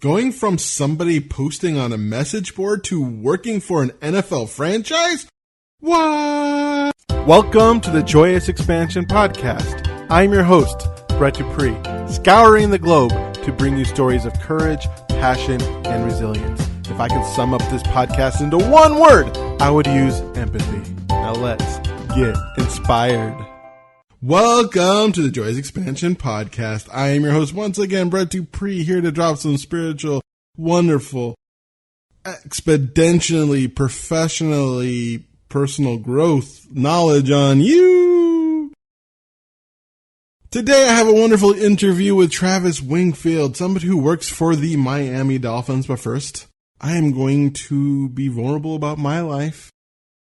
Going from somebody posting on a message board to working for an NFL franchise? What? Welcome to the Joyous Expansion Podcast. I'm your host, Brett Dupree, scouring the globe to bring you stories of courage, passion, and resilience. If I could sum up this podcast into one word, I would use empathy. Now let's get inspired. Welcome to the Joyous Expansion Podcast. I am your host once again, Brett Dupree, here to drop some spiritual, wonderful, exponentially, professionally, personal growth knowledge on you. Today I have a wonderful interview with Travis Wingfield, somebody who works for the Miami Dolphins. But first, I am going to be vulnerable about my life.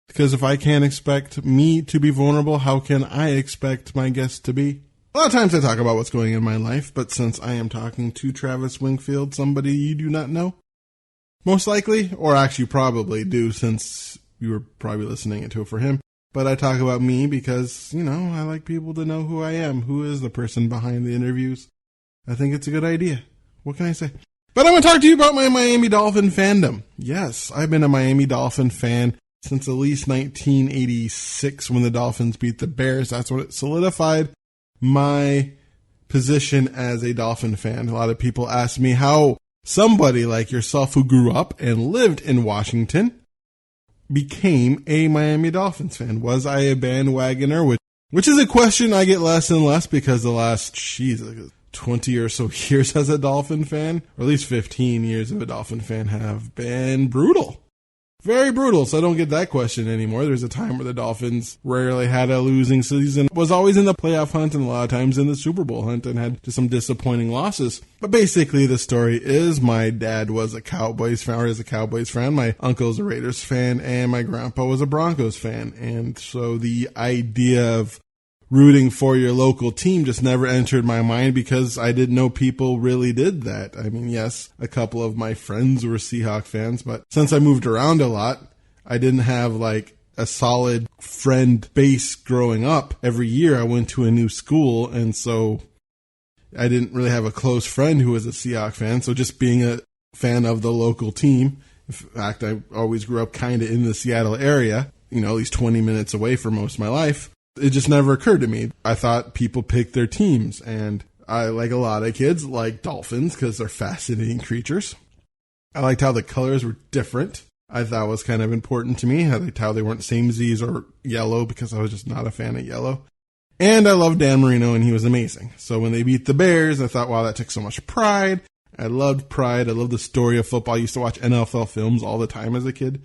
Because if I can't expect me to be vulnerable, how can I expect my guest to be? A lot of times I talk about what's going on in my life, but since I am talking to Travis Wingfield, somebody you do not know, most likely, or actually probably do since you were probably listening to it for him. But I talk about me because, I like people to know who I am, who is the person behind the interviews. I think it's a good idea. What can I say? But I want to talk to you about my Miami Dolphin fandom. Yes, I've been a Miami Dolphin fan since at least 1986 when the Dolphins beat the Bears. That's when it solidified my position as a Dolphin fan. A lot of people ask me how somebody like yourself who grew up and lived in Washington became a Miami Dolphins fan. Was I a bandwagoner? Which is a question I get less and less because the last, 20 or so years as a Dolphin fan, or at least 15 years of a Dolphin fan have been brutal. Very brutal, so I don't get that question anymore. There's a time where the Dolphins rarely had a losing season, was always in the playoff hunt and a lot of times in the Super Bowl hunt and had just some disappointing losses. But basically the story is my dad was a Cowboys fan, or is a Cowboys fan, my uncle's a Raiders fan, and my grandpa was a Broncos fan. And so the idea of rooting for your local team just never entered my mind because I didn't know people really did that. I mean, yes, a couple of my friends were Seahawk fans, but since I moved around a lot, I didn't have like a solid friend base growing up. Every year I went to a new school, and so I didn't really have a close friend who was a Seahawk fan. So just being a fan of the local team, in fact, I always grew up kind of in the Seattle area, at least 20 minutes away for most of my life. It just never occurred to me. I thought people picked their teams, and I, like a lot of kids, like dolphins because they're fascinating creatures. I liked how the colors were different. I thought was kind of important to me. I liked how they weren't samesies or yellow because I was just not a fan of yellow. And I loved Dan Marino, and he was amazing. So when they beat the Bears, I thought, wow, that took so much pride. I loved pride. I loved the story of football. I used to watch NFL films all the time as a kid.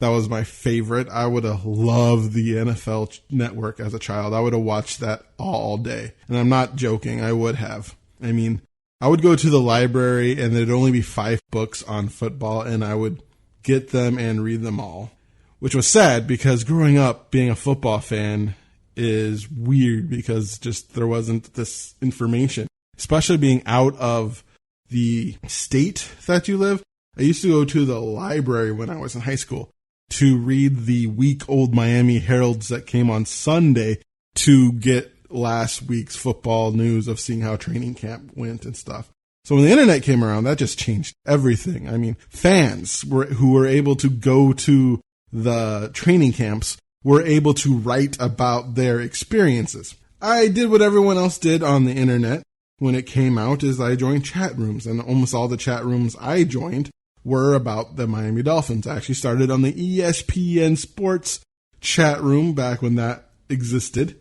That was my favorite. I would have loved the NFL Network as a child. I would have watched that all day. And I'm not joking. I would have. I mean, I would go to the library and there'd only be 5 books on football, and I would get them and read them all, which was sad because growing up being a football fan is weird because just there wasn't this information, especially being out of the state that you live. I used to go to the library when I was in high school to read the week-old Miami Heralds that came on Sunday to get last week's football news of seeing how training camp went and stuff. So when the internet came around, that just changed everything. I mean, fans who were able to go to the training camps were able to write about their experiences. I did what everyone else did on the internet when it came out, is I joined chat rooms, and almost all the chat rooms I joined were about the Miami Dolphins. I actually started on the ESPN Sports chat room back when that existed,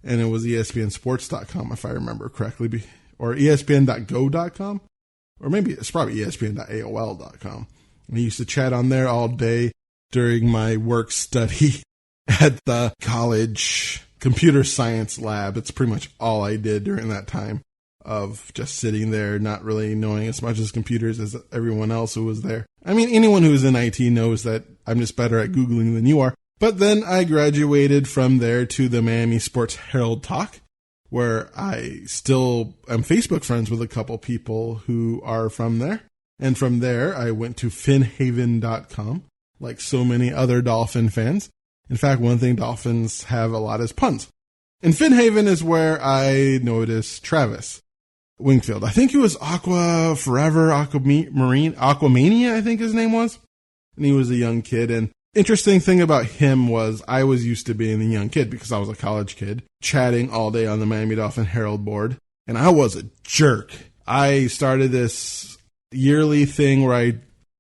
and it was ESPNsports.com if I remember correctly, or ESPN.go.com, or maybe it's probably ESPN.AOL.com. And I used to chat on there all day during my work study at the college computer science lab. It's pretty much all I did during that time of just sitting there, not really knowing as much as computers as everyone else who was there. I mean, anyone who's in IT knows that I'm just better at Googling than you are. But then I graduated from there to the Miami Sports Herald Talk, where I still am Facebook friends with a couple people who are from there. And from there, I went to finhaven.com, like so many other Dolphin fans. In fact, one thing Dolphins have a lot is puns. And Finhaven is where I noticed Travis. Wingfield. I think he was Aquamania, I think his name was. And he was a young kid. And interesting thing about him was I was used to being a young kid because I was a college kid, chatting all day on the Miami Dolphin Herald board. And I was a jerk. I started this yearly thing where I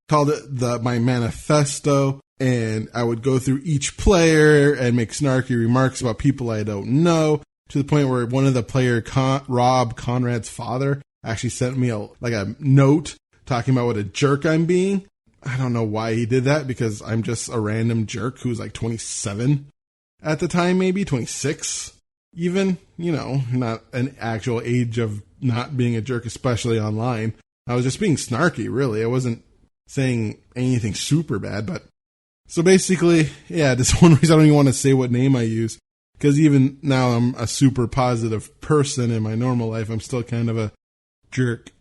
called it my manifesto. And I would go through each player and make snarky remarks about people I don't know, to the point where one of the player, Rob Conrad's father, actually sent me a note talking about what a jerk I'm being. I don't know why he did that, because I'm just a random jerk who's like 27 at the time, maybe 26 even, not an actual age of not being a jerk, especially online. I was just being snarky, really. I wasn't saying anything super bad, but so basically, yeah, that's one reason I don't even want to say what name I use, because even now I'm a super positive person in my normal life. I'm still kind of a jerk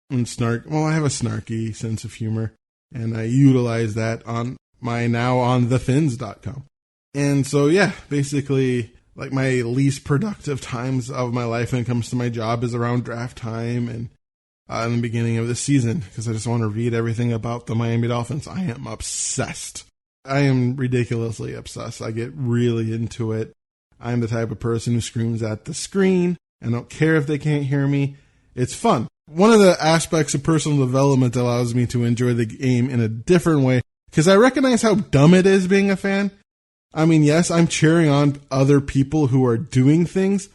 and snark. Well, I have a snarky sense of humor, and I utilize that on thefins.com. And so, yeah, basically, like my least productive times of my life when it comes to my job is around draft time and in the beginning of the season, because I just want to read everything about the Miami Dolphins. I am obsessed. I am ridiculously obsessed. I get really into it. I'm the type of person who screams at the screen. I don't care if they can't hear me. It's fun. One of the aspects of personal development allows me to enjoy the game in a different way, because I recognize how dumb it is being a fan. I mean, yes, I'm cheering on other people who are doing things,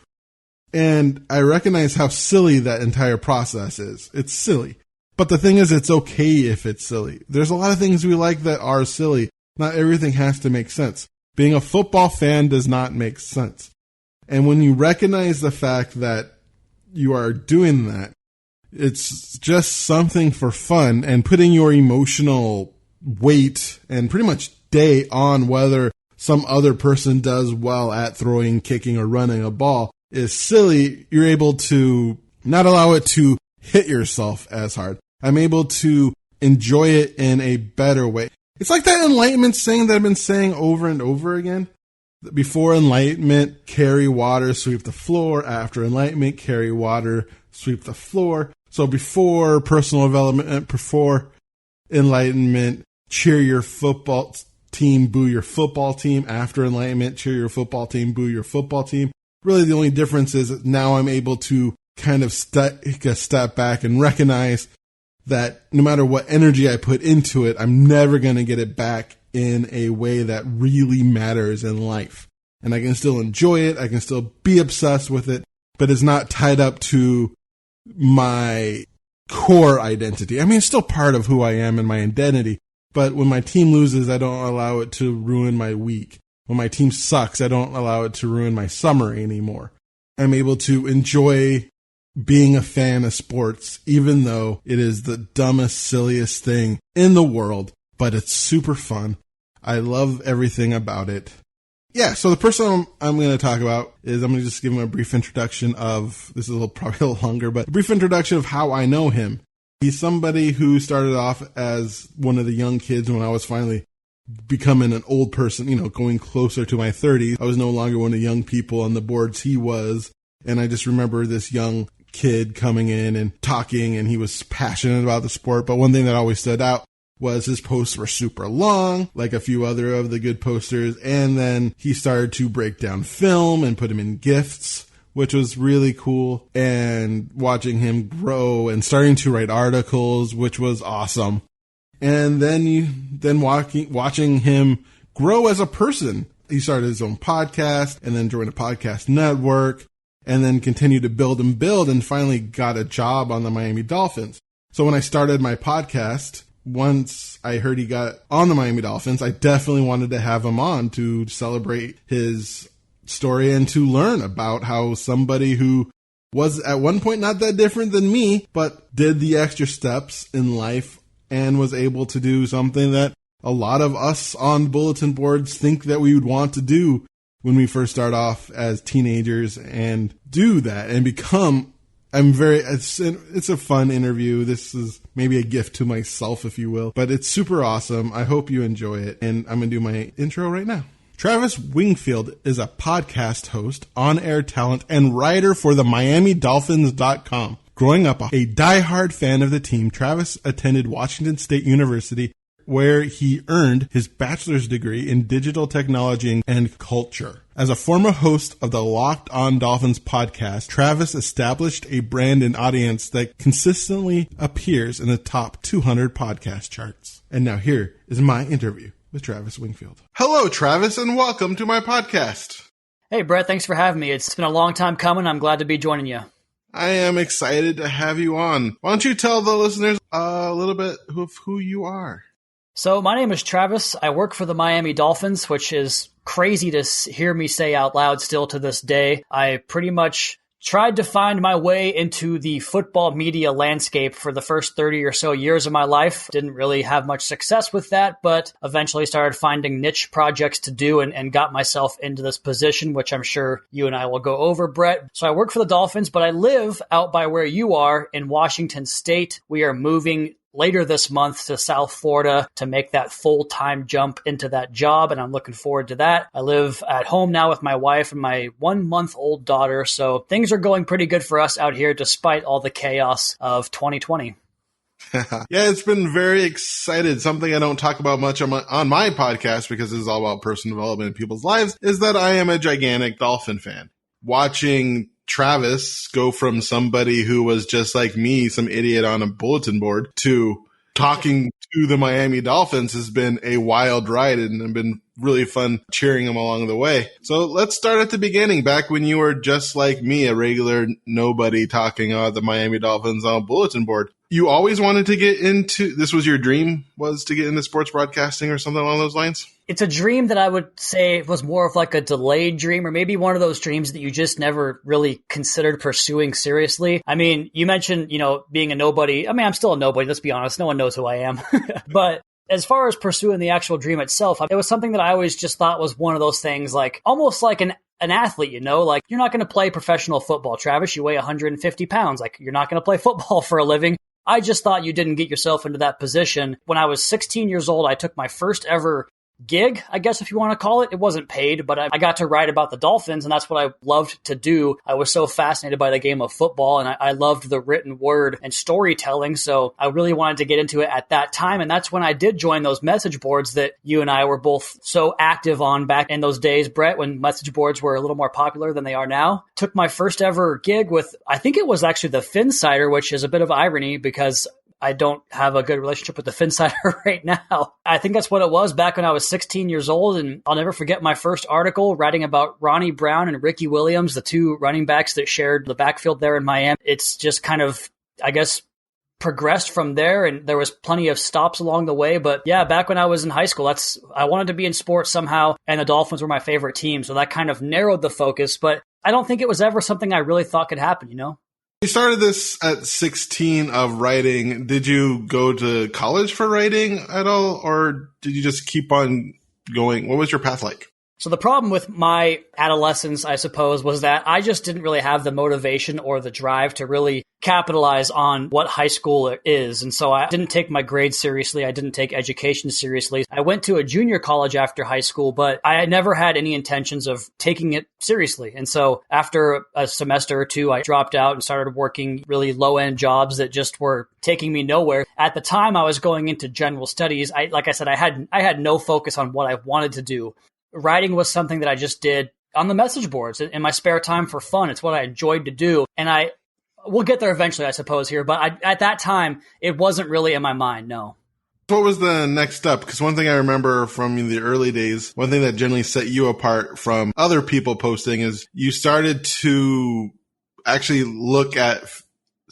and I recognize how silly that entire process is. It's silly. But the thing is, it's okay if it's silly. There's a lot of things we like that are silly. Not everything has to make sense. Being a football fan does not make sense. And when you recognize the fact that you are doing that, it's just something for fun, and putting your emotional weight and pretty much day on whether some other person does well at throwing, kicking, or running a ball is silly. You're able to not allow it to hit yourself as hard. I'm able to enjoy it in a better way. It's like that enlightenment saying that I've been saying over and over again. Before enlightenment, carry water, sweep the floor. After enlightenment, carry water, sweep the floor. So before personal development, before enlightenment, cheer your football team, boo your football team. After enlightenment, cheer your football team, boo your football team. Really, the only difference is that now I'm able to kind of take a step back and recognize that no matter what energy I put into it, I'm never going to get it back in a way that really matters in life. And I can still enjoy it. I can still be obsessed with it, but it's not tied up to my core identity. I mean, it's still part of who I am and my identity, but when my team loses, I don't allow it to ruin my week. When my team sucks, I don't allow it to ruin my summer anymore. I'm able to enjoy being a fan of sports, even though it is the dumbest, silliest thing in the world, but it's super fun. I love everything about it. Yeah, so the person I'm going to talk about is, I'm going to just give him a brief introduction of, this is probably a little longer, but a brief introduction of how I know him. He's somebody who started off as one of the young kids when I was finally becoming an old person, going closer to my 30s. I was no longer one of the young people on the boards he was, and I just remember this young kid coming in and talking, and he was passionate about the sport. But one thing that always stood out was his posts were super long, like a few other of the good posters. And then he started to break down film and put him in GIFs, which was really cool. And watching him grow and starting to write articles, which was awesome. And then watching him grow as a person. He started his own podcast and then joined a podcast network, and then continued to build and finally got a job on the Miami Dolphins. So when I started my podcast, once I heard he got on the Miami Dolphins, I definitely wanted to have him on to celebrate his story and to learn about how somebody who was at one point not that different than me, but did the extra steps in life and was able to do something that a lot of us on bulletin boards think that we would want to do when we first start off as teenagers, and do that and become, it's a fun interview. This is maybe a gift to myself, if you will, but it's super awesome. I hope you enjoy it. And I'm going to do my intro right now. Travis Wingfield is a podcast host, on-air talent, and writer for the MiamiDolphins.com. Growing up a diehard fan of the team, Travis attended Washington State University, where he earned his bachelor's degree in digital technology and culture. As a former host of the Locked On Dolphins podcast, Travis established a brand and audience that consistently appears in the top 200 podcast charts. And now here is my interview with Travis Wingfield. Hello, Travis, and welcome to my podcast. Hey, Brett, thanks for having me. It's been a long time coming. I'm glad to be joining you. I am excited to have you on. Why don't you tell the listeners a little bit of who you are? So my name is Travis. I work for the Miami Dolphins, which is crazy to hear me say out loud still to this day. I pretty much tried to find my way into the football media landscape for the first 30 or so years of my life. Didn't really have much success with that, but eventually started finding niche projects to do and got myself into this position, which I'm sure you and I will go over, Brett. So I work for the Dolphins, but I live out by where you are in Washington State. We are moving later this month to South Florida to make that full-time jump into that job, and I'm looking forward to that. I live at home now with my wife and my 1-month-old daughter, so things are going pretty good for us out here despite all the chaos of 2020. Yeah, it's been very excited. Something I don't talk about much on my podcast because this is all about personal development in people's lives is that I am a gigantic Dolphin fan. Watching Travis go from somebody who was just like me, some idiot on a bulletin board, to talking to the Miami Dolphins has been a wild ride and it's been really fun cheering them along the way. So let's start at the beginning, back when you were just like me, a regular nobody talking about the Miami Dolphins on a bulletin board. You always wanted to get into, this was your dream, was to get into sports broadcasting or something along those lines? It's a dream that I would say was more of like a delayed dream, or maybe one of those dreams that you just never really considered pursuing seriously. I mean, you mentioned, being a nobody. I mean, I'm still a nobody, let's be honest. No one knows who I am. But as far as pursuing the actual dream itself, it was something that I always just thought was one of those things, like almost like an athlete, like you're not going to play professional football, Travis. You weigh 150 pounds. Like you're not going to play football for a living. I just thought you didn't get yourself into that position. When I was 16 years old, I took my first ever gig, I guess if you want to call it. It wasn't paid, but I got to write about the Dolphins, and that's what I loved to do. I was so fascinated by the game of football, and I loved the written word and storytelling, so I really wanted to get into it at that time, and that's when I did join those message boards that you and I were both so active on back in those days, Brett, when message boards were a little more popular than they are now. Took my first ever gig with, I think it was actually the Finsider, which is a bit of irony because I don't have a good relationship with the Finsider right now. I think that's what it was back when I was 16 years old, and I'll never forget my first article writing about Ronnie Brown and Ricky Williams, the two running backs that shared the backfield there in Miami. It's just kind of, I guess, progressed from there, and there was plenty of stops along the way. But yeah, back when I was in high school, I wanted to be in sports somehow, and the Dolphins were my favorite team, so that kind of narrowed the focus. But I don't think it was ever something I really thought could happen, You started this at 16 of writing. Did you go to college for writing at all, or did you just keep on going? What was your path like? So the problem with my adolescence, I suppose, was that I just didn't really have the motivation or the drive to really capitalize on what high school is. And so I didn't take my grades seriously. I didn't take education seriously. I went to a junior college after high school, but I never had any intentions of taking it seriously. And so after a semester or two, I dropped out and started working really low-end jobs that just were taking me nowhere. At the time, I was going into general studies. Like I said, I had no focus on what I wanted to do. Writing was something that I just did on the message boards in my spare time for fun. It's what I enjoyed to do. And we'll get there eventually, I suppose, here. But at that time, it wasn't really in my mind, no. What was the next step? Because one thing I remember from the early days, one thing that generally set you apart from other people posting is you started to actually look at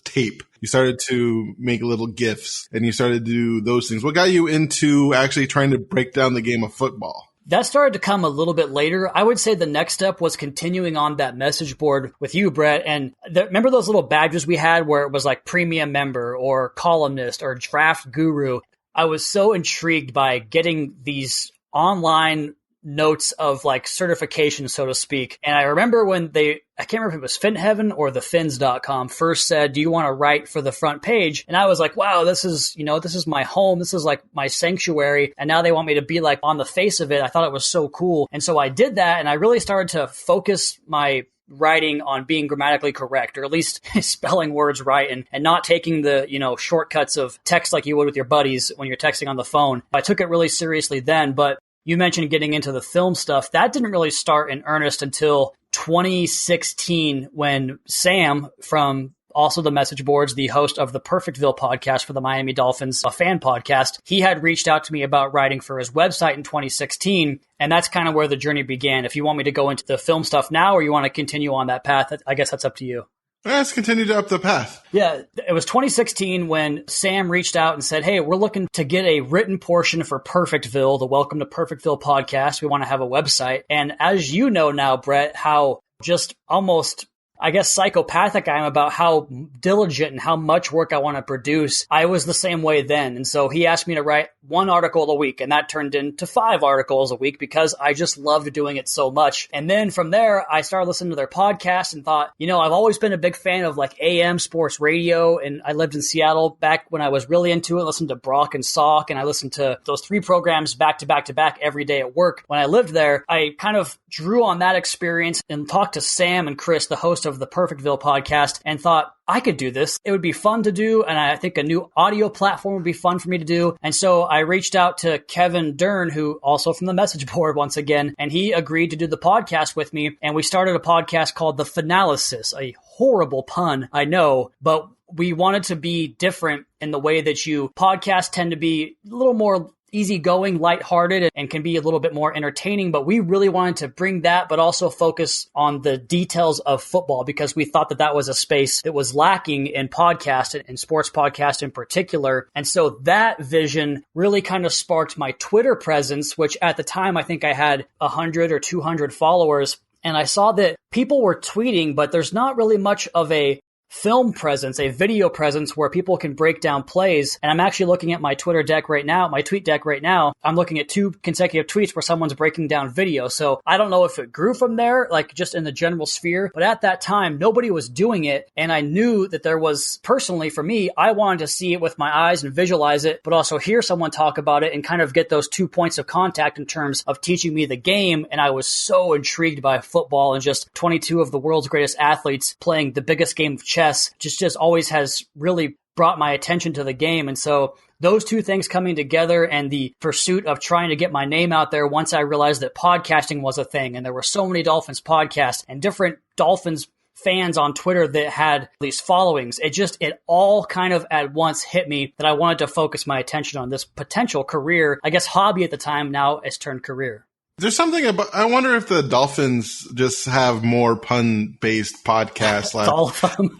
tape. You started to make little GIFs, and you started to do those things. What got you into actually trying to break down the game of football? That started to come a little bit later. I would say the next step was continuing on that message board with you, Brett. And remember those little badges we had where it was like premium member or columnist or draft guru? I was so intrigued by getting these online notes of like certification, so to speak. And I remember when I can't remember if it was FinHeaven or the fins.com first said, do you want to write for the front page? And I was like, wow, this is my home. This is like my sanctuary. And now they want me to be like on the face of it. I thought it was so cool. And so I did that. And I really started to focus my writing on being grammatically correct, or at least spelling words right, and not taking the, shortcuts of text like you would with your buddies when you're texting on the phone. I took it really seriously then, but you mentioned getting into the film stuff. That didn't really start in earnest until 2016 when Sam from also the message boards, the host of the Perfectville podcast for the Miami Dolphins, a fan podcast, he had reached out to me about writing for his website in 2016. And that's kind of where the journey began. If you want me to go into the film stuff now, or you want to continue on that path, I guess that's up to you. Let's continue up the path. Yeah, it was 2016 when Sam reached out and said, hey, we're looking to get a written portion for Perfectville, the Welcome to Perfectville podcast. We want to have a website. And as you know now, Brett, how just almost, I guess, psychopathic I am about how diligent and how much work I want to produce. I was the same way then. And so he asked me to write one article a week, and that turned into 5 articles a week because I just loved doing it so much. And then from there, I started listening to their podcast and thought, I've always been a big fan of like AM sports radio. And I lived in Seattle back when I was really into it, listened to Brock and Salk, and I listened to those 3 programs back to back to back every day at work. When I lived there, I kind of drew on that experience and talked to Sam and Chris, the host of the Perfectville podcast, and thought, I could do this. It would be fun to do. And I think a new audio platform would be fun for me to do. And so I reached out to Kevin Dern, who also from the message board once again, and he agreed to do the podcast with me. And we started a podcast called The Finalysis, a horrible pun, I know, but we wanted to be different in the way that podcasts tend to be a little more easygoing, lighthearted, and can be a little bit more entertaining. But we really wanted to bring that, but also focus on the details of football, because we thought that was a space that was lacking in podcast and sports podcast in particular. And so that vision really kind of sparked my Twitter presence, which at the time I think I had 100 or 200 followers. And I saw that people were tweeting, but there's not really much of a film presence, a video presence where people can break down plays. And I'm actually looking at my tweet deck right now. I'm looking at 2 consecutive tweets where someone's breaking down video. So I don't know if it grew from there, like just in the general sphere, but at that time, nobody was doing it. And I knew that there was, personally for me, I wanted to see it with my eyes and visualize it, but also hear someone talk about it and kind of get those 2 points of contact in terms of teaching me the game. And I was so intrigued by football and just 22 of the world's greatest athletes playing the biggest game of chess just always has really brought my attention to the game. And so those 2 things coming together and the pursuit of trying to get my name out there once I realized that podcasting was a thing, and there were so many Dolphins podcasts and different Dolphins fans on Twitter that had these followings, it all kind of at once hit me that I wanted to focus my attention on this potential career, I guess hobby at the time, now has turned career. There's something about, I wonder if the Dolphins just have more pun-based podcasts all of them.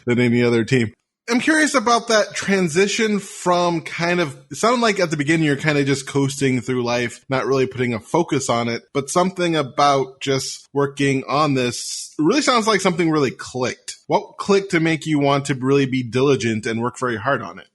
than any other team. I'm curious about that transition from it sounded like at the beginning you're kind of just coasting through life, not really putting a focus on it, but something about just working on this really sounds like something really clicked. What clicked to make you want to really be diligent and work very hard on it?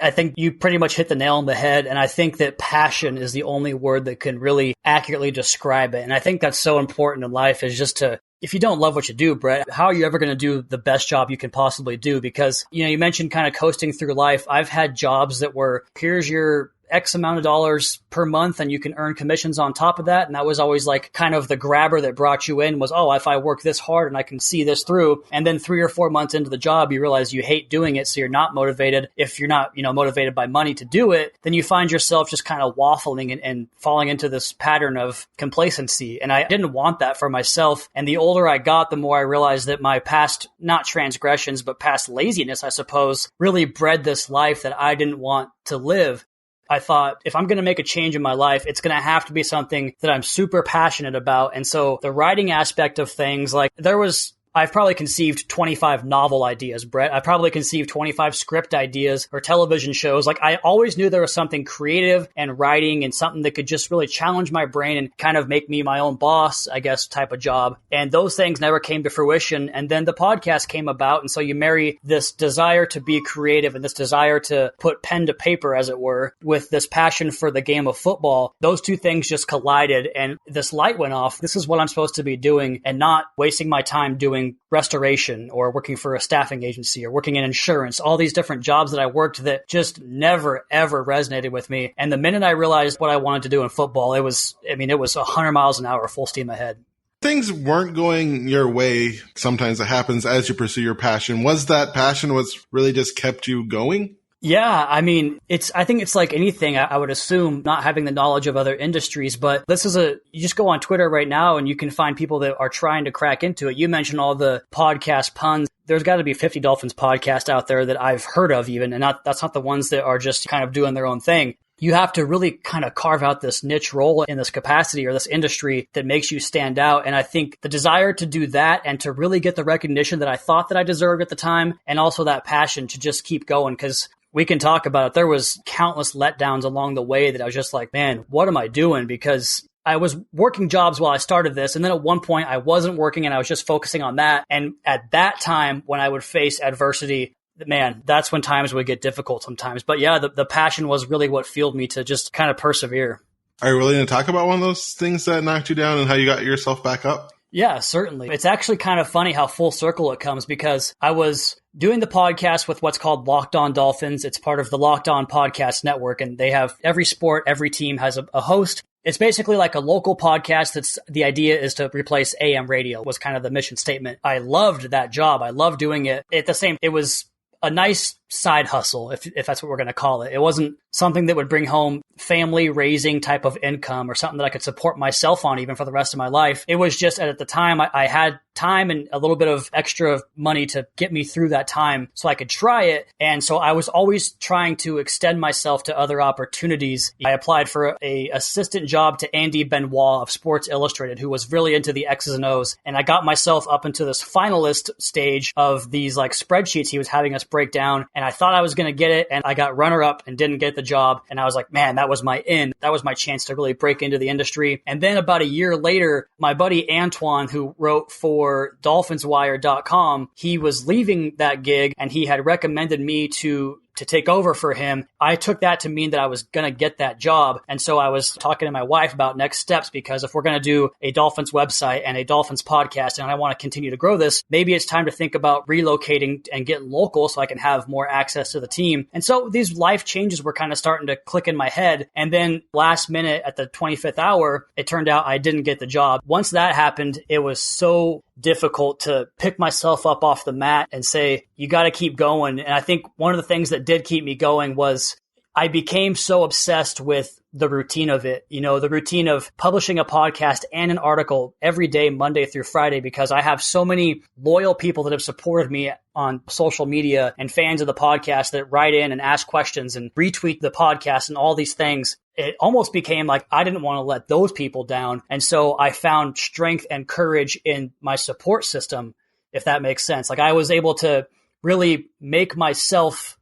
I think you pretty much hit the nail on the head. And I think that passion is the only word that can really accurately describe it. And I think that's so important in life, is just if you don't love what you do, Brett, how are you ever going to do the best job you can possibly do? Because, you mentioned kind of coasting through life. I've had jobs that were, here's your X amount of dollars per month and you can earn commissions on top of that. And that was always like kind of the grabber that brought you in was, if I work this hard and I can see this through. And then 3 or 4 months into the job, you realize you hate doing it. So you're not motivated. If you're not, motivated by money to do it, then you find yourself just kind of waffling and falling into this pattern of complacency. And I didn't want that for myself. And the older I got, the more I realized that my past, not transgressions, but past laziness, I suppose, really bred this life that I didn't want to live. I thought, if I'm going to make a change in my life, it's going to have to be something that I'm super passionate about. And so the writing aspect of things, like there was I've probably conceived 25 novel ideas, Brett. I've probably conceived 25 script ideas or television shows. Like, I always knew there was something creative and writing and something that could just really challenge my brain and kind of make me my own boss, I guess, type of job. And those things never came to fruition. And then the podcast came about. And so you marry this desire to be creative and this desire to put pen to paper, as it were, with this passion for the game of football. Those two things just collided and this light went off. This is what I'm supposed to be doing and not wasting my time doing restoration or working for a staffing agency or working in insurance, all these different jobs that I worked that just never, ever resonated with me. And the minute I realized what I wanted to do in football, it was 100 miles an hour, full steam ahead. Things weren't going your way. Sometimes it happens as you pursue your passion. Was that passion what's really just kept you going? Yeah, I mean, I think it's like anything, I would assume, not having the knowledge of other industries, but you just go on Twitter right now and you can find people that are trying to crack into it. You mentioned all the podcast puns. There's got to be 50 Dolphins podcasts out there that I've heard of even, and that's not the ones that are just kind of doing their own thing. You have to really kind of carve out this niche role in this capacity or this industry that makes you stand out. And I think the desire to do that and to really get the recognition that I thought that I deserved at the time, and also that passion to just keep going, because we can talk about it. There was countless letdowns along the way that I was just like, man, what am I doing? Because I was working jobs while I started this. And then at one point I wasn't working and I was just focusing on that. And at that time, when I would face adversity, man, that's when times would get difficult sometimes. But yeah, the passion was really what fueled me to just kind of persevere. Are you willing to talk about one of those things that knocked you down and how you got yourself back up? Yeah, certainly. It's actually kind of funny how full circle it comes, because I was doing the podcast with what's called Locked On Dolphins. It's part of the Locked On Podcast Network, and they have every sport, every team has a host. It's basically like a local podcast. The idea is to replace AM radio, was kind of the mission statement. I loved that job. I loved doing it. It was a nice side hustle, if that's what we're going to call it. It wasn't something that would bring home family raising type of income or something that I could support myself on even for the rest of my life. It was just at the time I had time and a little bit of extra money to get me through that time so I could try it. And so I was always trying to extend myself to other opportunities. I applied for a assistant job to Andy Benoit of Sports Illustrated, who was really into the X's and O's. And I got myself up into this finalist stage of these like spreadsheets he was having us break down. And I thought I was going to get it, and I got runner-up and didn't get the job. And I was like, man, that was my in. That was my chance to really break into the industry. And then about a year later, my buddy Antoine, who wrote for DolphinsWire.com, he was leaving that gig, and he had recommended me to take over for him. I took that to mean that I was going to get that job. And so I was talking to my wife about next steps, because if we're going to do a Dolphins website and a Dolphins podcast, and I want to continue to grow this, maybe it's time to think about relocating and getting local so I can have more access to the team. And so these life changes were kind of starting to click in my head. And then last minute at the 25th hour, it turned out I didn't get the job. Once that happened, it was so difficult to pick myself up off the mat and say, you got to keep going. And I think one of the things that did keep me going was I became so obsessed with the routine of it, the routine of publishing a podcast and an article every day, Monday through Friday, because I have so many loyal people that have supported me on social media and fans of the podcast that write in and ask questions and retweet the podcast and all these things. It almost became like I didn't want to let those people down. And so I found strength and courage in my support system, if that makes sense. Like I was able to really make myself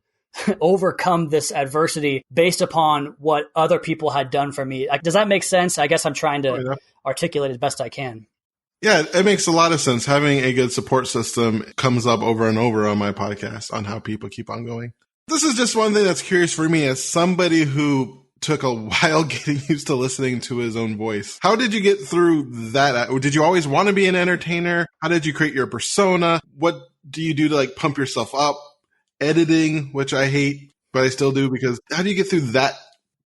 overcome this adversity based upon what other people had done for me. Does that make sense? I guess I'm trying to articulate as best I can. Yeah, it makes a lot of sense. Having a good support system comes up over and over on my podcast on how people keep on going. This is just one thing that's curious for me as somebody who took a while getting used to listening to his own voice. How did you get through that? Did you always want to be an entertainer? How did you create your persona? What do you do to like pump yourself up? Editing, which I hate, but I still do, because how do you get through that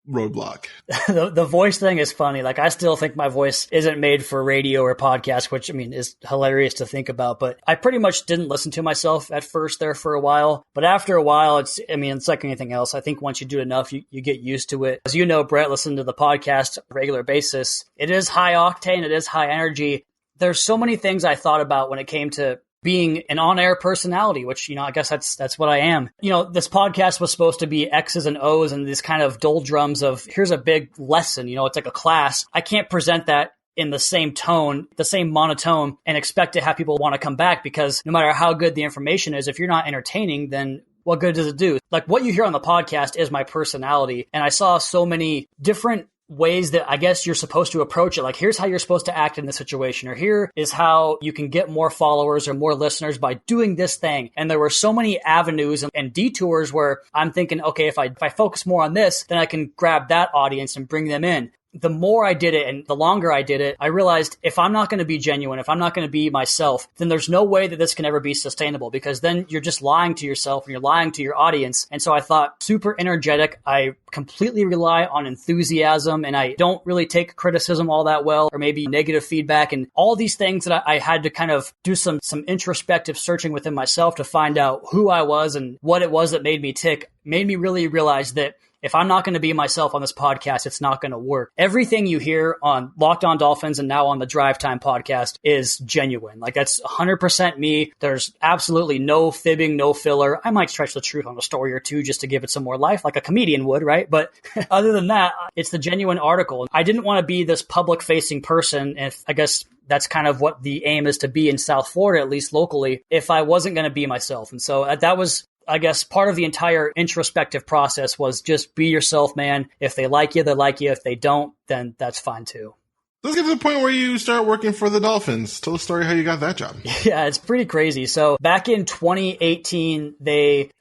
roadblock? The voice thing is funny. Like I still think my voice isn't made for radio or podcast, which I mean is hilarious to think about, but I pretty much didn't listen to myself at first there for a while. But after a while, it's like anything else. I think once you do enough, you get used to it. As you know, Brett, listen to the podcast on a regular basis. It is high octane. It is high energy. There's so many things I thought about when it came to being an on-air personality, which, I guess that's what I am. This podcast was supposed to be X's and O's and this kind of doldrums of here's a big lesson, it's like a class. I can't present that in the same tone, the same monotone, and expect to have people want to come back, because no matter how good the information is, if you're not entertaining, then what good does it do? Like, what you hear on the podcast is my personality. And I saw so many different ways that I guess you're supposed to approach it. Like, here's how you're supposed to act in this situation, or here is how you can get more followers or more listeners by doing this thing. And there were so many avenues and detours where I'm thinking, okay, if I focus more on this, then I can grab that audience and bring them in. The more I did it and the longer I did it, I realized if I'm not going to be genuine, if I'm not going to be myself, then there's no way that this can ever be sustainable, because then you're just lying to yourself and you're lying to your audience. And so I thought, super energetic. I completely rely on enthusiasm, and I don't really take criticism all that well, or maybe negative feedback, and all these things that I had to kind of do some introspective searching within myself to find out who I was and what it was that made me tick, made me really realize that if I'm not going to be myself on this podcast, it's not going to work. Everything you hear on Locked On Dolphins and now on the Drive Time podcast is genuine. Like, that's 100% me. There's absolutely no fibbing, no filler. I might stretch the truth on a story or two just to give it some more life, like a comedian would, right? But other than that, it's the genuine article. I didn't want to be this public-facing person, and I guess that's kind of what the aim is to be in South Florida, at least locally, if I wasn't going to be myself. And so that was, I guess, part of the entire introspective process was just be yourself, man. If they like you, they like you. If they don't, then that's fine too. Let's get to the point where you start working for the Dolphins. Tell the story how you got that job. Yeah, it's pretty crazy. So back in 2018,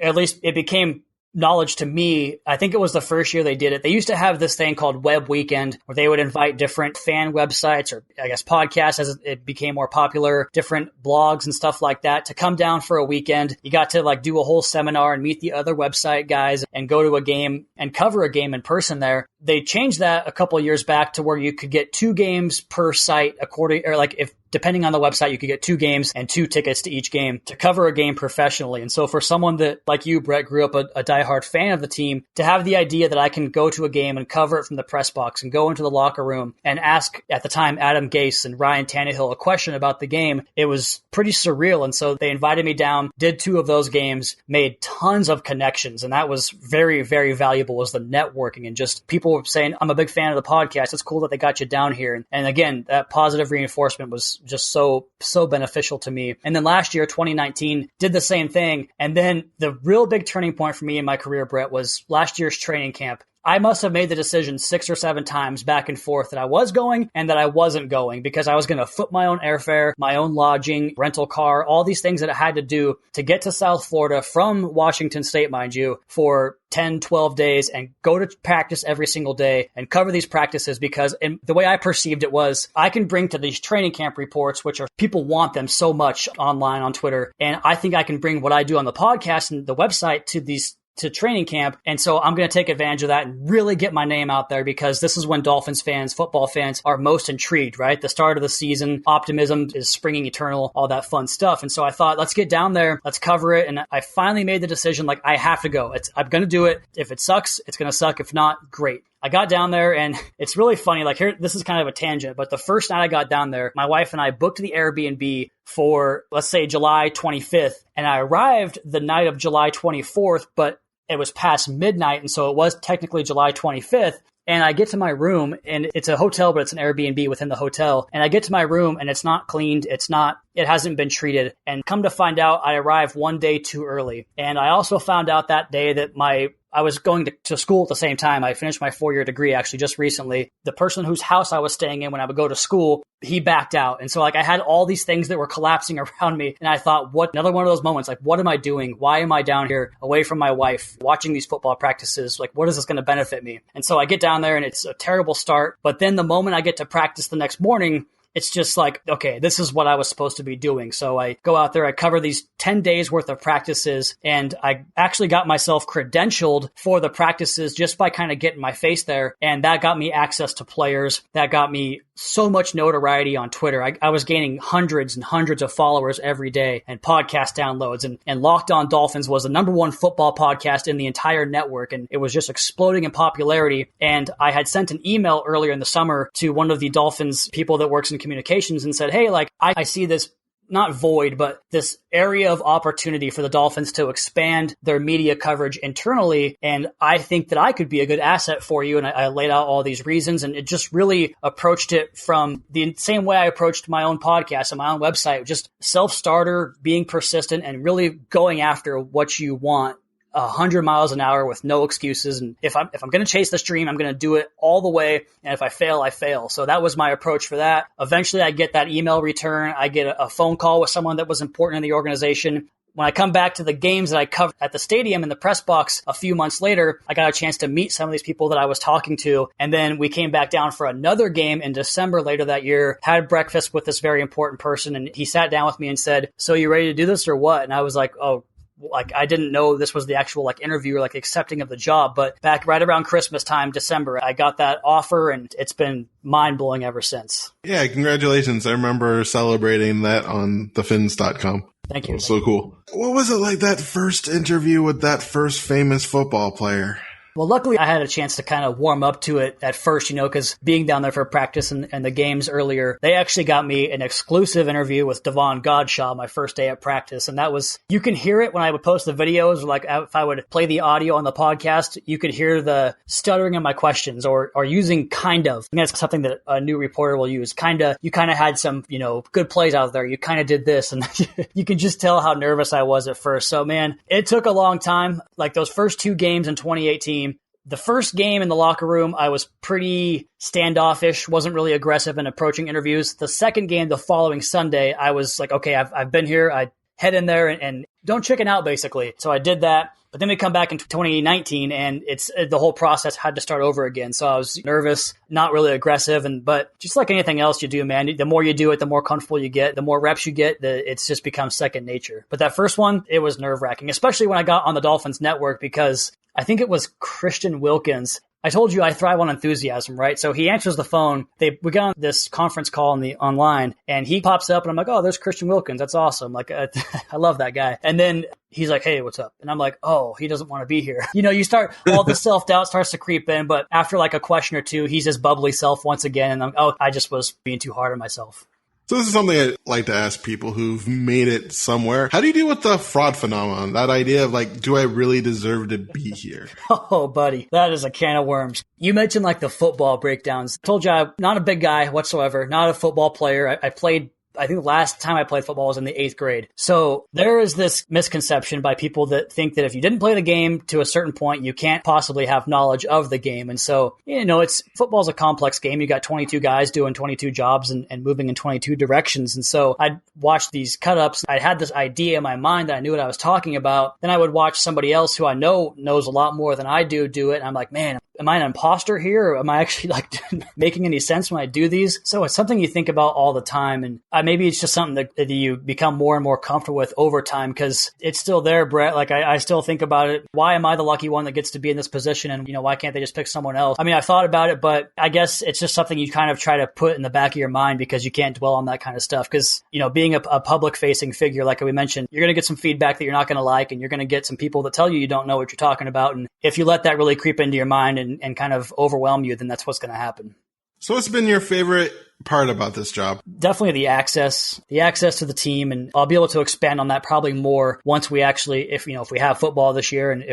at least it became knowledge to me, I think it was the first year they did it. They used to have this thing called Web Weekend, where they would invite different fan websites, or I guess podcasts as it became more popular, different blogs and stuff like that, to come down for a weekend. You got to like do a whole seminar and meet the other website guys and go to a game and cover a game in person there. They changed that a couple of years back to where you could get 2 games per site, depending on the website, you could get 2 games and 2 tickets to each game to cover a game professionally. And so for someone that, like you, Brett, grew up a diehard fan of the team, to have the idea that I can go to a game and cover it from the press box and go into the locker room and ask, at the time, Adam Gase and Ryan Tannehill a question about the game, it was pretty surreal. And so they invited me down, did 2 of those games, made tons of connections. And that was very, very valuable, was the networking, and just people were saying, I'm a big fan of the podcast. It's cool that they got you down here. And again, that positive reinforcement was just so beneficial to me. And then last year, 2019, did the same thing. And then the real big turning point for me in my career, Brett, was last year's training camp. I must have made the decision 6 or 7 times back and forth that I was going and that I wasn't going, because I was going to foot my own airfare, my own lodging, rental car, all these things that I had to do to get to South Florida from Washington State, mind you, for 10, 12 days and go to practice every single day and cover these practices, because the way I perceived it was I can bring to these training camp reports, which are people want them so much online on Twitter. And I think I can bring what I do on the podcast and the website to training camp. And so I'm going to take advantage of that and really get my name out there, because this is when Dolphins fans, football fans, are most intrigued, right? The start of the season, optimism is springing eternal, all that fun stuff. And so I thought, let's get down there, let's cover it. And I finally made the decision, like, I have to go. I'm going to do it. If it sucks, it's going to suck. If not, great. I got down there, and it's really funny. Like, here, this is kind of a tangent, but the first night I got down there, my wife and I booked the Airbnb for, let's say, July 25th. And I arrived the night of July 24th, but it was past midnight. And so it was technically July 25th. And I get to my room, and it's a hotel, but it's an Airbnb within the hotel. And I get to my room, and it's not cleaned. It hasn't been treated. And come to find out, I arrived one day too early. And I also found out that day that I was going to school at the same time. I finished my 4-year degree actually just recently. The person whose house I was staying in when I would go to school, he backed out. And so like I had all these things that were collapsing around me. And I thought, another one of those moments, like, what am I doing? Why am I down here away from my wife watching these football practices? Like, what is this going to benefit me? And so I get down there, and it's a terrible start. But then the moment I get to practice the next morning, it's just like, okay, this is what I was supposed to be doing. So I go out there, I cover these 10 days worth of practices, and I actually got myself credentialed for the practices just by kind of getting my face there. And that got me access to players. That got me so much notoriety on Twitter. I was gaining hundreds and hundreds of followers every day, and podcast downloads, and Locked On Dolphins was the #1 football podcast in the entire network. And it was just exploding in popularity. And I had sent an email earlier in the summer to one of the Dolphins people that works in communications and said, hey, like, I see this not void, but this area of opportunity for the Dolphins to expand their media coverage internally. And I think that I could be a good asset for you. And I laid out all these reasons, and it just really approached it from the same way I approached my own podcast and my own website, just self-starter, being persistent, and really going after what you want 100 miles an hour with no excuses. And if I'm going to chase this dream, I'm going to do it all the way. And if I fail, I fail. So that was my approach for that. Eventually I get that email return. I get a phone call with someone that was important in the organization. When I come back to the games that I covered at the stadium in the press box a few months later, I got a chance to meet some of these people that I was talking to. And then we came back down for another game in December later that year, had breakfast with this very important person. And he sat down with me and said, "So you ready to do this or what?" And I was like, "Oh, like I didn't know this was the actual like interview or like accepting of the job." But back right around Christmas time, December, I got that offer, and it's been mind blowing ever since. Yeah, congratulations. I remember celebrating that on thefins.com. Thank you. It was so cool. What was it like, that first interview with that first famous football player? Well, luckily I had a chance to kind of warm up to it at first, because being down there for practice and the games earlier, they actually got me an exclusive interview with Devon Godshaw my first day at practice. And that was, you can hear it when I would post the videos, like if I would play the audio on the podcast, you could hear the stuttering in my questions or using kind of. And that's something that a new reporter will use. You kind of had some, good plays out there. You kind of did this, and you can just tell how nervous I was at first. So man, it took a long time. Like those first 2 games in 2018, the first game in the locker room, I was pretty standoffish, wasn't really aggressive in approaching interviews. The second game, the following Sunday, I was like, okay, I've been here. I head in there and don't chicken out, basically. So I did that. But then we come back in 2019, and it's the whole process had to start over again. So I was nervous, not really aggressive, but just like anything else you do, man, the more you do it, the more comfortable you get, the more reps you get, it's just becomes second nature. But that first one, it was nerve-wracking, especially when I got on the Dolphins network, because I think it was Christian Wilkins. I told you I thrive on enthusiasm, right? So he answers the phone. We got on this conference call online, and he pops up, and I'm like, "Oh, there's Christian Wilkins. That's awesome. Like, I love that guy." And then he's like, "Hey, what's up?" And I'm like, "Oh, he doesn't want to be here." You start, all the self-doubt starts to creep in, but after like a question or two, he's his bubbly self once again. And I just was being too hard on myself. So this is something I'd like to ask people who've made it somewhere. How do you deal with the fraud phenomenon? That idea of like, do I really deserve to be here? Oh, buddy, that is a can of worms. You mentioned like the football breakdowns. I told you I'm not a big guy whatsoever, not a football player. I think the last time I played football was in the 8th grade. So there is this misconception by people that think that if you didn't play the game to a certain point, you can't possibly have knowledge of the game. And so, football's a complex game. You got 22 guys doing 22 jobs and moving in 22 directions. And so I'd watch these cut-ups. I had this idea in my mind that I knew what I was talking about. Then I would watch somebody else who I know knows a lot more than I do it. And I'm like, man, am I an imposter here? Or am I actually like making any sense when I do these? So it's something you think about all the time. And maybe it's just something that you become more and more comfortable with over time, because it's still there, Brett. Like I still think about it. Why am I the lucky one that gets to be in this position? And, why can't they just pick someone else? I mean, I thought about it, but I guess it's just something you kind of try to put in the back of your mind, because you can't dwell on that kind of stuff. Because, being a public facing figure, like we mentioned, you're going to get some feedback that you're not going to like, and you're going to get some people that tell you don't know what you're talking about. And if you let that really creep into your mind and kind of overwhelm you, then that's what's going to happen. So what's been your favorite part about this job? Definitely the access to the team. And I'll be able to expand on that probably more once we actually, if we have football this year, and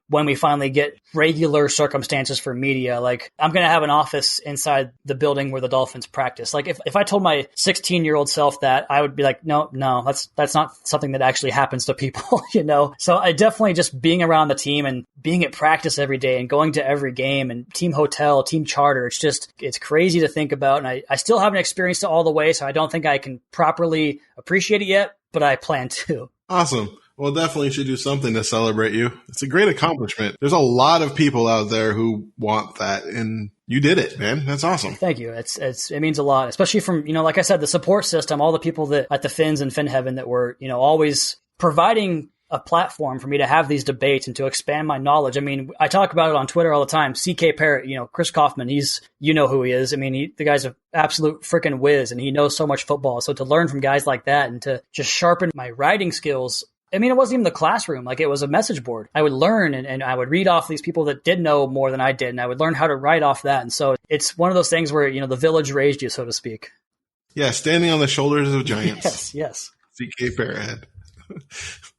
when we finally get regular circumstances for media, like I'm going to have an office inside the building where the Dolphins practice. Like if I told my 16-year-old self that, I would be like, no, that's not something that actually happens to people, So I definitely just being around the team and being at practice every day and going to every game and team hotel, team charter. It's crazy to think about. And I still haven't experienced it all the way, so I don't think I can properly appreciate it yet, but I plan to. Awesome. Well, definitely should do something to celebrate you. It's a great accomplishment. There's a lot of people out there who want that, and you did it, man. That's awesome. Thank you. It means a lot, especially from, like I said, the support system, all the people that at the Fins and Fin Heaven that were, always providing a platform for me to have these debates and to expand my knowledge. I mean, I talk about it on Twitter all the time. CK Parrott, Chris Kaufman, he's, who he is. I mean, the guy's an absolute freaking whiz, and he knows so much football. So to learn from guys like that and to just sharpen my writing skills, I mean, it wasn't even the classroom. Like, it was a message board. I would learn and I would read off these people that did know more than I did, and I would learn how to write off that. And so it's one of those things where, the village raised you, so to speak. Yeah, standing on the shoulders of giants. Yes. CK Fairhead.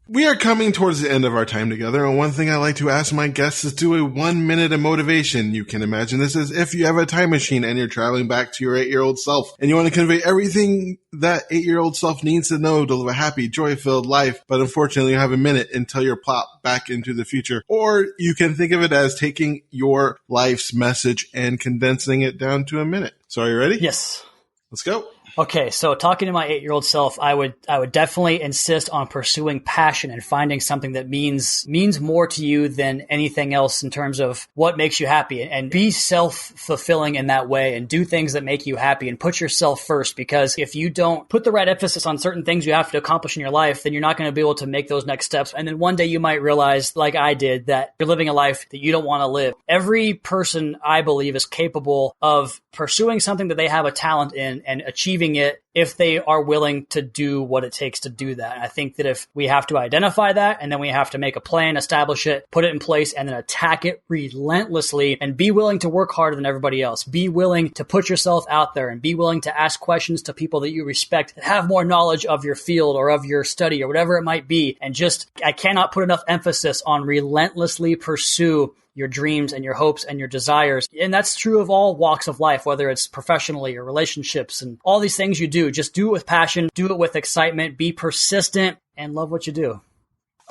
We are coming towards the end of our time together, and one thing I like to ask my guests is do a 1 minute of motivation. You can imagine this as if you have a time machine and you're traveling back to your 8-year-old self, and you want to convey everything that 8-year-old self needs to know to live a happy, joy-filled life, but unfortunately you have a minute until you're plopped back into the future. Or you can think of it as taking your life's message and condensing it down to a minute. So are you ready? Yes. Let's go. Okay, so talking to my 8-year-old self, I would definitely insist on pursuing passion and finding something that means more to you than anything else in terms of what makes you happy, and be self-fulfilling in that way and do things that make you happy and put yourself first, because if you don't put the right emphasis on certain things you have to accomplish in your life, then you're not going to be able to make those next steps. And then one day you might realize, like I did, that you're living a life that you don't want to live. Every person, I believe, is capable of pursuing something that they have a talent in and achieving it if they are willing to do what it takes to do that. And I think that if we have to identify that, and then we have to make a plan, establish it, put it in place, and then attack it relentlessly, and be willing to work harder than everybody else. Be willing to put yourself out there and be willing to ask questions to people that you respect that have more knowledge of your field or of your study or whatever it might be. And just, I cannot put enough emphasis on relentlessly pursue your dreams and your hopes and your desires. And that's true of all walks of life, whether it's professionally or relationships and all these things you do. Just do it with passion, do it with excitement, be persistent, and love what you do.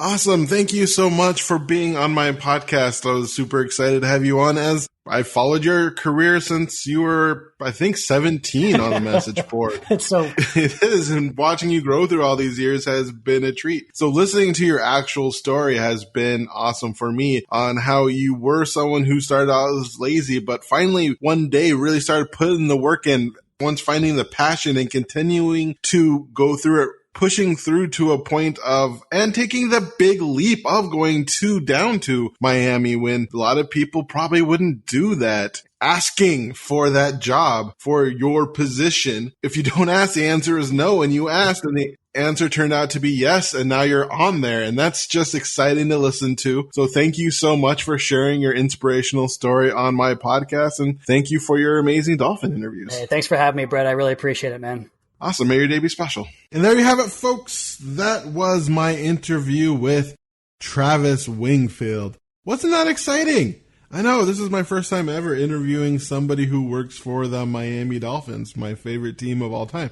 Awesome. Thank you so much for being on my podcast. I was super excited to have you on, as I followed your career since you were, I think, 17 on the message board. It is. And watching you grow through all these years has been a treat. So listening to your actual story has been awesome for me on how you were someone who started out as lazy, but finally one day really started putting the work in, once finding the passion and continuing to go through it, pushing through to a point of, and taking the big leap of going down to Miami when a lot of people probably wouldn't do that. Asking for that job, for your position. If you don't ask, the answer is no. And you asked and the answer turned out to be yes. And now you're on there. And that's just exciting to listen to. So thank you so much for sharing your inspirational story on my podcast. And thank you for your amazing Dolphin interviews. Hey, thanks for having me, Brett. I really appreciate it, man. Awesome. May your day be special. And there you have it, folks. That was my interview with Travis Wingfield. Wasn't that exciting? I know, this is my first time ever interviewing somebody who works for the Miami Dolphins, my favorite team of all time.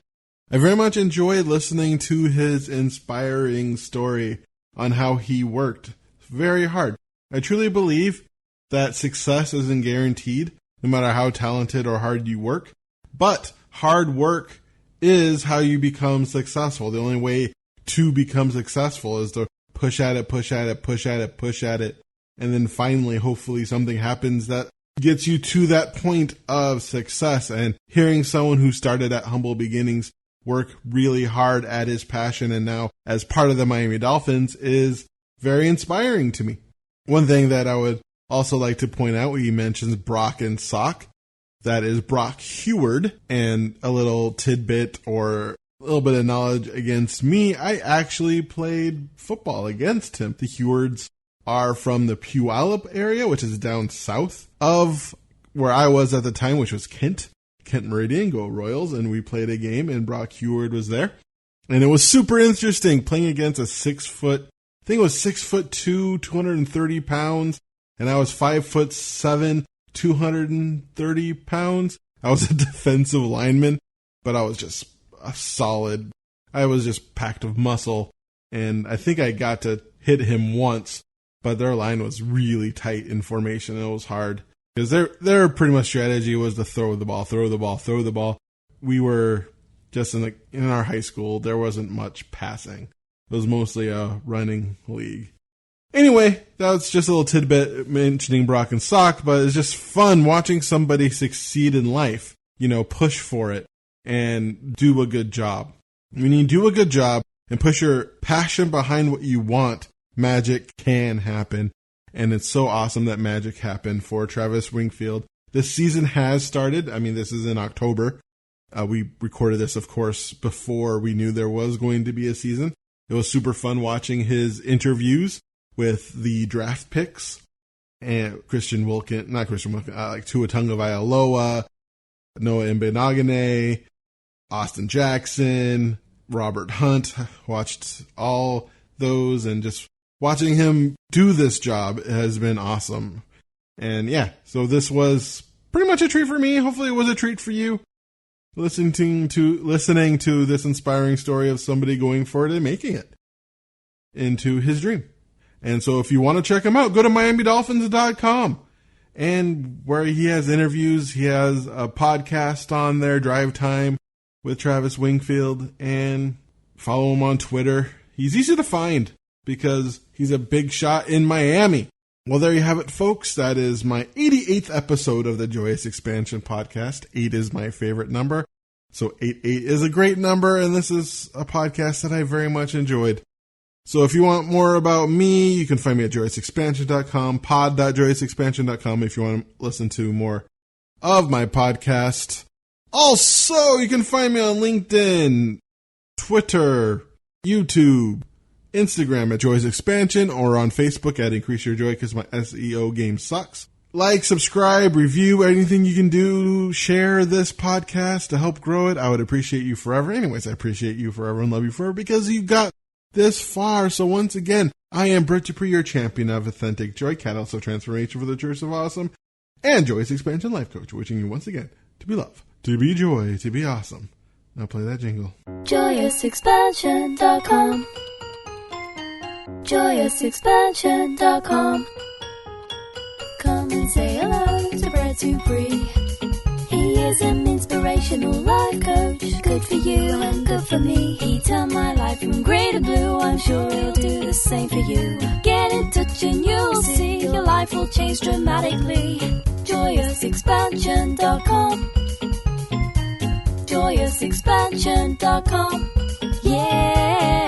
I very much enjoyed listening to his inspiring story on how he worked very hard. I truly believe that success isn't guaranteed, no matter how talented or hard you work, but hard work is how you become successful. The only way to become successful is to push at it, push at it, push at it, push at it. And then finally, hopefully something happens that gets you to that point of success. And hearing someone who started at humble beginnings work really hard at his passion and now as part of the Miami Dolphins is very inspiring to me. One thing that I would also like to point out, he mentions Brock and Sock. That is Brock Heward, and a little tidbit or a little bit of knowledge against me. I actually played football against him. The Hewards are from the Puyallup area, which is down south of where I was at the time, which was Kent Meridian, go Royals. And we played a game and Brock Heward was there. And it was super interesting playing against a 6'2", 230 pounds. And I was 5'7", 230 pounds. I was a defensive lineman, but I was just I was just packed of muscle. And I think I got to hit him once, but their line was really tight in formation. It was hard because their pretty much strategy was to throw the ball. We were just in our high school, there wasn't much passing. It was mostly a running league. Anyway, that was just a little tidbit mentioning Brock and Sock, but it's just fun watching somebody succeed in life, push for it and do a good job. When you do a good job and push your passion behind what you want, magic can happen. And it's so awesome that magic happened for Travis Wingfield. This season has started. I mean, this is in October. We recorded this, of course, before we knew there was going to be a season. It was super fun watching his interviews with the draft picks and like Tua Tagovailoa, Noah Mbenogane, Austin Jackson, Robert Hunt, watched all those, and just watching him do this job has been awesome. And yeah, so this was pretty much a treat for me. Hopefully it was a treat for you, listening to this inspiring story of somebody going for it and making it into his dream. And so if you want to check him out, go to miamidolphins.com. And where he has interviews, he has a podcast on there, Drive Time with Travis Wingfield, and follow him on Twitter. He's easy to find because he's a big shot in Miami. Well, there you have it, folks. That is my 88th episode of the Joyous Expansion Podcast. 8 is my favorite number. So 88 is a great number, and this is a podcast that I very much enjoyed. So if you want more about me, you can find me at joyousexpansion.com, pod.joyousexpansion.com if you want to listen to more of my podcast. Also, you can find me on LinkedIn, Twitter, YouTube, Instagram at Joyous Expansion, or on Facebook at Increase Your Joy because my SEO game sucks. Like, subscribe, review, anything you can do. Share this podcast to help grow it. I would appreciate you forever. Anyways, I appreciate you forever and love you forever because you got this far. So once again, I am Brett Dupree, your champion of authentic joy, catalyst of transformation for the Church of Awesome, and Joyous Expansion Life Coach, wishing you once again to be love, to be joy, to be awesome. Now play that jingle. JoyousExpansion.com. JoyousExpansion.com. Come and say hello to Brett Dupree. He is an inspirational life coach, good for you and good for me. He turned my life from grey to blue, I'm sure he'll do the same for you. Get in touch and you'll see your life will change dramatically. JoyousExpansion.com. JoyousExpansion.com. Yeah.